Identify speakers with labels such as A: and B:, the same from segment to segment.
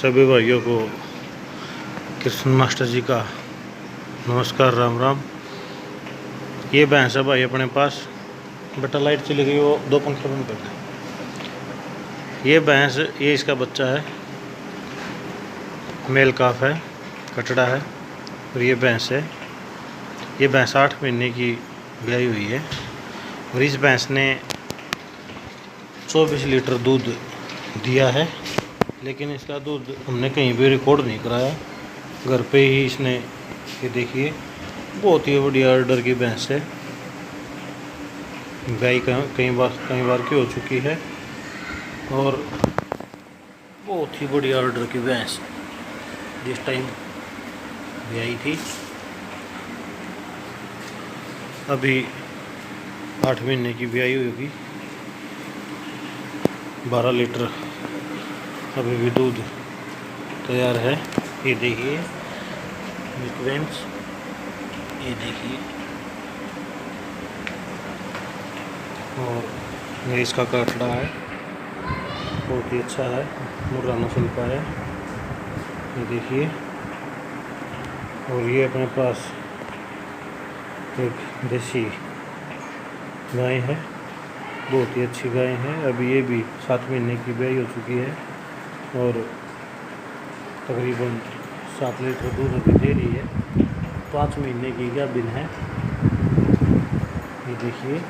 A: सभी भाइयों को कृष्ण मास्टर जी का नमस्कार, राम राम। ये भैंस है भाई अपने पास। बेटा लाइट चली गई, वो 2 पंखे बंद कर दे। ये भैंस, ये इसका बच्चा है, मेल काफ है, कटड़ा है। और ये भैंस है, ये भैंस 8 महीने की ब्याई हुई है। और इस भैंस ने 24 लीटर दूध दिया है, लेकिन इसका दूध हमने कहीं भी रिकॉर्ड नहीं कराया, घर पे ही इसने। ये देखिए, बहुत ही बढ़िया ऑर्डर की भैंस है। ब्याई कई बार की हो चुकी है और बहुत ही बढ़िया ऑर्डर की भैंस जिस टाइम ब्याई थी। अभी 8 महीने की ब्याई होगी। 12 लीटर अभी भी दूध तैयार है। ये देखिए फ्रेंड्स, ये देखिए। और ये इसका कटड़ा है, बहुत ही अच्छा है, मुर्रा नस्ल का है। ये देखिए। और ये अपने पास एक देसी गाय है, बहुत ही अच्छी गाय है। अभी ये भी 7 महीने की ब्याई हो चुकी है और तकरीबन 7 लीटर दूध अभी दे रही है। 5 महीने की गाभिन है, ये देखिए।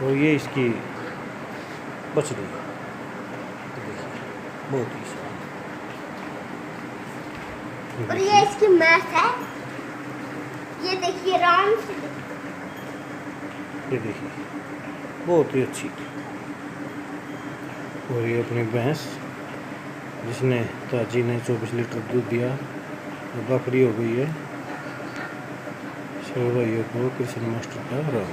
A: और ये इसकी बछड़ी, बहुत ही।
B: और ये इसकी मैस है, ये देखिए राम से।
A: ये देखिए, बहुत ही अच्छी। और ये अपनी भैंस जिसने ताजी ने 24 लीटर दूध दिया, बकरी हो गई है। सभी भाइयों को कृष्ण मास्टर का राम।